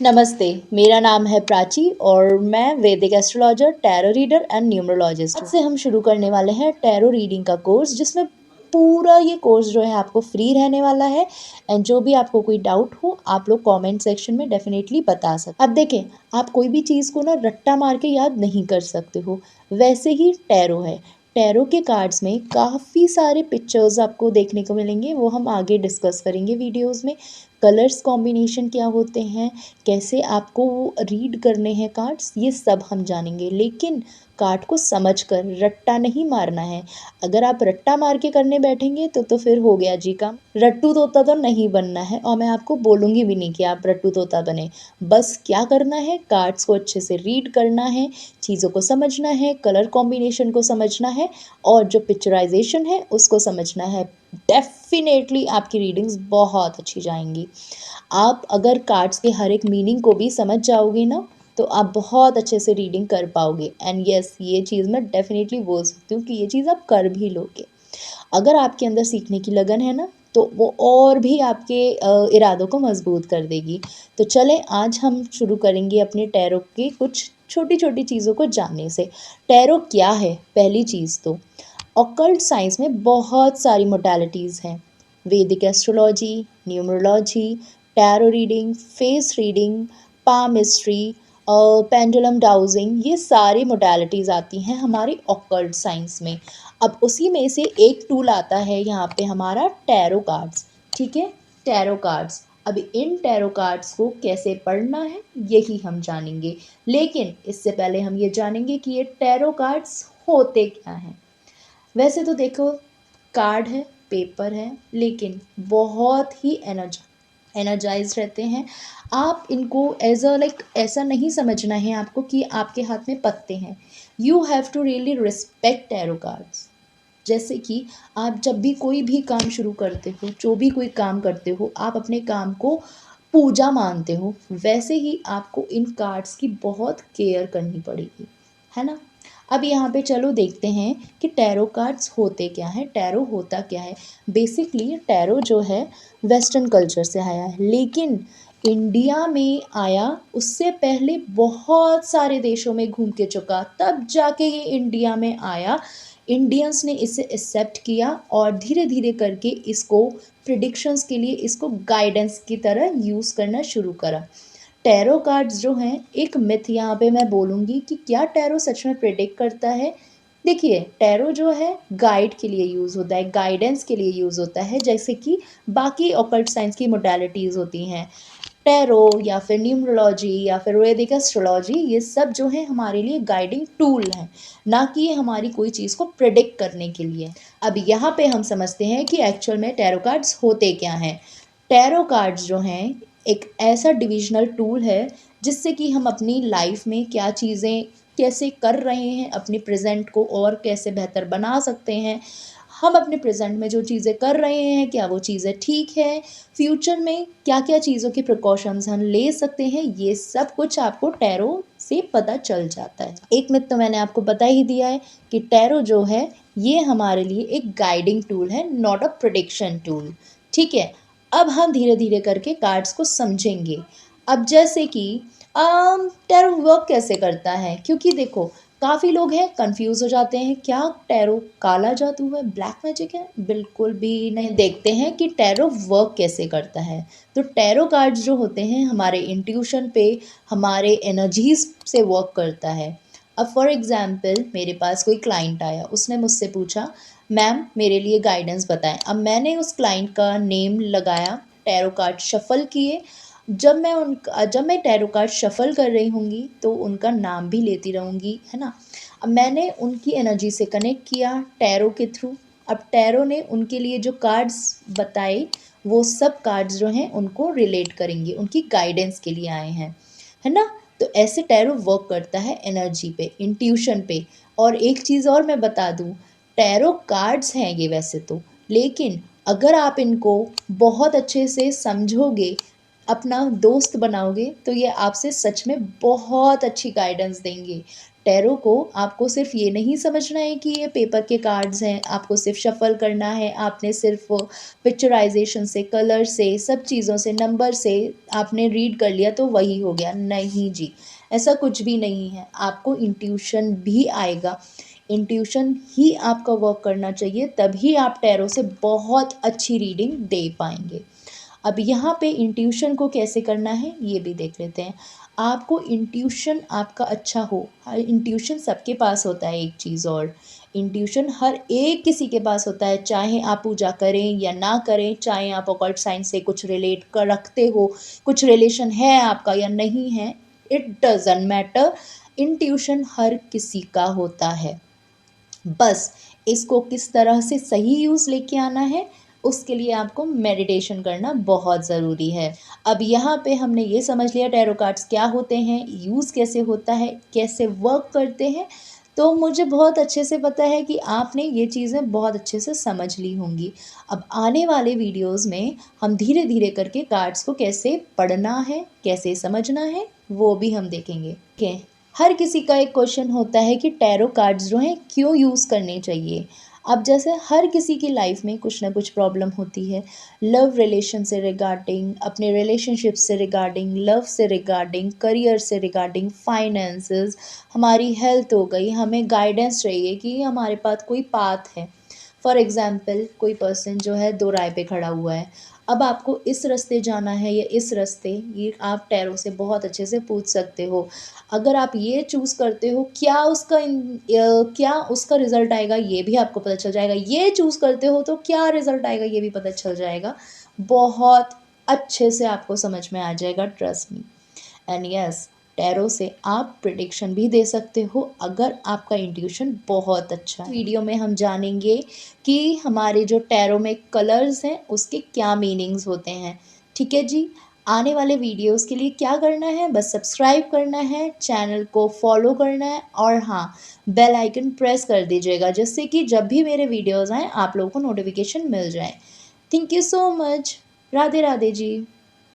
नमस्ते, मेरा नाम है प्राची और मैं वैदिक astrologer, tarot reader and numerologist हूँ। आज से हम शुरू करने वाले हैं टैरो रीडिंग का कोर्स, जिसमें पूरा ये कोर्स जो है आपको फ्री रहने वाला है। एंड जो भी आपको कोई डाउट हो, आप लोग कमेंट सेक्शन में डेफिनेटली बता सकते। अब देखें, आप कोई भी चीज़ को ना रट्टा मार के याद नहीं कर सकते हो, वैसे ही टैरो है। टैरो के कार्ड्स में काफ़ी सारे पिक्चर्स आपको देखने को मिलेंगे, वो हम आगे डिस्कस करेंगे वीडियोज़ में। कलर्स कॉम्बिनेशन क्या होते हैं, कैसे आपको रीड करने हैं कार्ड्स, ये सब हम जानेंगे। लेकिन कार्ड को समझकर रट्टा नहीं मारना है। अगर आप रट्टा मार के करने बैठेंगे तो फिर हो गया जी काम। रट्टू तोता तो नहीं बनना है, और मैं आपको बोलूँगी भी नहीं कि आप रट्टू तोता बने। बस क्या करना है, कार्ड्स को अच्छे से रीड करना है, चीज़ों को समझना है, कलर कॉम्बिनेशन को समझना है, और जो पिक्चराइजेशन है उसको समझना है। डेफिनेटली आपकी रीडिंग्स बहुत अच्छी जाएंगी। आप अगर कार्ड्स के हर एक मीनिंग को भी समझ जाओगे ना, तो आप बहुत अच्छे से रीडिंग कर पाओगे। एंड यस, ये चीज़ मैं डेफिनेटली बोल सकती हूँ कि ये चीज़ आप कर भी लोगे। अगर आपके अंदर सीखने की लगन है ना, तो वो और भी आपके इरादों को मजबूत कर देगी। तो चलें, आज हम शुरू करेंगे अपने टैरो के कुछ छोटी छोटी चीज़ों को जानने से। टैरो क्या है? पहली चीज़ तो ऑकल्ट साइंस में बहुत सारी मोडालिटीज़ हैं। वैदिक astrology, numerology, tarot reading, face reading, palmistry, pendulum dowsing, ये सारी मोडालिटीज़ आती हैं हमारी ऑकल्ट साइंस में। अब उसी में से एक टूल आता है यहाँ पे हमारा टैरो कार्ड्स। ठीक है, टैरो कार्ड्स। अब इन टैरो कार्ड्स को कैसे पढ़ना है, यही हम जानेंगे। लेकिन इससे पहले हम ये जानेंगे कि ये टैरो कार्ड्स होते क्या हैं। वैसे तो देखो, कार्ड है, पेपर है, लेकिन बहुत ही एनर्जाइज रहते हैं। आप इनको एज अ लाइक ऐसा नहीं समझना है आपको कि आपके हाथ में पत्ते हैं। You have to really respect tarot cards. जैसे कि आप जब भी कोई भी काम शुरू करते हो, जो भी कोई काम करते हो, आप अपने काम को पूजा मानते हो, वैसे ही आपको इन कार्ड्स की बहुत केयर करनी पड़ेगी, है ना। अब यहाँ पे चलो देखते हैं कि टैरो कार्ड्स होते क्या हैं, टैरो होता क्या है। बेसिकली टैरो जो है वेस्टर्न कल्चर से आया है, लेकिन इंडिया में आया उससे पहले बहुत सारे देशों में घूम के चुका, तब जाके ये इंडिया में आया। इंडियंस ने इसे एक्सेप्ट किया और धीरे धीरे करके इसको प्रिडिक्शंस के लिए, इसको गाइडेंस की तरह यूज़ करना शुरू करा। टैरो कार्ड्स जो हैं, एक मिथ यहाँ पे मैं बोलूँगी कि क्या टैरो सच में प्रिडिक्ट करता है। देखिए, टैरो जो है गाइड के लिए यूज़ होता है, गाइडेंस के लिए यूज़ होता है, जैसे कि बाकी ऑकल्ट साइंस की मोडालिटीज़ होती हैं। टैरो या फिर न्यूमरोलॉजी या फिर वैदिक एस्ट्रोलॉजी, ये सब जो है हमारे लिए गाइडिंग टूल हैं, ना कि ये हमारी कोई चीज़ को प्रिडिक्ट करने के लिए। अब यहाँ पे हम समझते हैं कि एक्चुअल में टैरो कार्ड्स होते क्या हैं। टैरो कार्ड्स जो हैं एक ऐसा डिविजनल टूल है, जिससे कि हम अपनी लाइफ में क्या चीज़ें कैसे कर रहे हैं, अपने प्रेजेंट को और कैसे बेहतर बना सकते हैं। हम अपने प्रेजेंट में जो चीज़ें कर रहे हैं, क्या वो चीज़ें ठीक है, फ्यूचर में क्या क्या चीज़ों की प्रिकॉशंस हम ले सकते हैं, ये सब कुछ आपको टैरो से पता चल जाता है। एक मिथ तो मैंने आपको बता ही दिया है कि टैरो जो है ये हमारे लिए एक गाइडिंग टूल है, नॉट अ प्रिडिक्शन टूल। ठीक है, अब हम धीरे धीरे करके कार्ड्स को समझेंगे। अब जैसे कि टैरो वर्क कैसे करता है, क्योंकि देखो काफ़ी लोग हैं कंफ्यूज हो जाते हैं, क्या टैरो काला जादू है, ब्लैक मैजिक है? बिल्कुल भी नहीं। देखते हैं कि टैरो वर्क कैसे करता है। तो टैरो कार्ड्स जो होते हैं हमारे इंट्यूशन पे, हमारे एनर्जीज से वर्क करता है। अब फॉर एग्जाम्पल मेरे पास कोई क्लाइंट आया, उसने मुझसे पूछा मैम मेरे लिए गाइडेंस बताएं। अब मैंने उस क्लाइंट का नेम लगाया, टैरो कार्ड शफल किए। जब मैं टैरो कार्ड शफल कर रही होंगी तो उनका नाम भी लेती रहूँगी, है ना। अब मैंने उनकी एनर्जी से कनेक्ट किया टैरो के थ्रू। अब टैरो ने उनके लिए जो कार्ड्स बताए, वो सब कार्ड्स जो हैं उनको रिलेट करेंगे, उनकी गाइडेंस के लिए आए हैं, है ना। तो ऐसे टैरो वर्क करता है एनर्जी पे, इंट्यूशन पे। और एक चीज़ और मैं बता दूँ, टैरो कार्ड्स हैं ये वैसे तो, लेकिन अगर आप इनको बहुत अच्छे से समझोगे, अपना दोस्त बनाओगे तो ये आपसे सच में बहुत अच्छी गाइडेंस देंगे। टैरो को आपको सिर्फ़ ये नहीं समझना है कि ये पेपर के कार्ड्स हैं, आपको सिर्फ़ शफ़ल करना है, आपने सिर्फ़ पिक्चराइज़ेशन से, कलर से, सब चीज़ों से, नंबर से आपने रीड कर लिया तो वही हो गया। नहीं जी, ऐसा कुछ भी नहीं है। आपको इंट्यूशन भी आएगा। इंट्यूशन ही आपका वर्क करना चाहिए, तभी आप टैरो से बहुत अच्छी रीडिंग दे पाएँगे। अब यहाँ पे इंट्यूशन को कैसे करना है ये भी देख लेते हैं। आपको इंट्यूशन आपका अच्छा हो, इंट्यूशन सबके पास होता है। एक चीज़ और, इंट्यूशन हर एक किसी के पास होता है, चाहे आप पूजा करें या ना करें, चाहे आप ऑकल्ट साइंस से कुछ रिलेट कर रखते हो, कुछ रिलेशन है आपका या नहीं है, इट डज़न्ट मैटर। इंट्यूशन हर किसी का होता है। बस इसको किस तरह से सही यूज़ लेके आना है, उसके लिए आपको मेडिटेशन करना बहुत ज़रूरी है। अब यहाँ पे हमने ये समझ लिया टैरो कार्ड्स क्या होते हैं, यूज़ कैसे होता है, कैसे वर्क करते हैं, तो मुझे बहुत अच्छे से पता है कि आपने ये चीज़ें बहुत अच्छे से समझ ली होंगी। अब आने वाले वीडियोज़ में हम धीरे-धीरे करके कार्ड्स को कैसे पढ़ना है, कैसे समझना है, वो भी हम देखेंगे। ठीक है? हर किसी का एक क्वेश्चन होता है कि टैरो कार्ड्स जो हैं क्यों यूज़ करने चाहिए। अब जैसे हर किसी की लाइफ में कुछ ना कुछ प्रॉब्लम होती है, लव रिलेशन से रिगार्डिंग, अपने रिलेशनशिप से रिगार्डिंग, लव से रिगार्डिंग, करियर से रिगार्डिंग, फाइनेंसेस, हमारी हेल्थ हो गई, हमें गाइडेंस चाहिए कि हमारे पास कोई पाथ है। फॉर एग्ज़ाम्पल कोई पर्सन जो है दो राह पे खड़ा हुआ है, अब आपको इस रास्ते जाना है या इस रास्ते, ये आप टैरो से बहुत अच्छे से पूछ सकते हो। अगर आप ये चूज़ करते हो, क्या उसका रिज़ल्ट आएगा ये भी आपको पता चल जाएगा। ये चूज़ करते हो तो क्या रिज़ल्ट आएगा ये भी पता चल जाएगा। बहुत अच्छे से आपको समझ में आ जाएगा, trust me. And yes, tarot से आप प्रेडिक्शन भी दे सकते हो अगर आपका इंट्यूशन बहुत अच्छा है। वीडियो में हम जानेंगे कि हमारे जो टैरो में कलर्स हैं उसके क्या मीनिंग्स होते हैं। ठीक है जी, आने वाले वीडियोस के लिए क्या करना है, बस सब्सक्राइब करना है, चैनल को फॉलो करना है और हाँ, बेल आइकन प्रेस कर दीजिएगा जिससे कि जब भी मेरे वीडियोस आएँ आप लोगों को नोटिफिकेशन मिल जाए। Thank you so much. Radhe Radhe ji.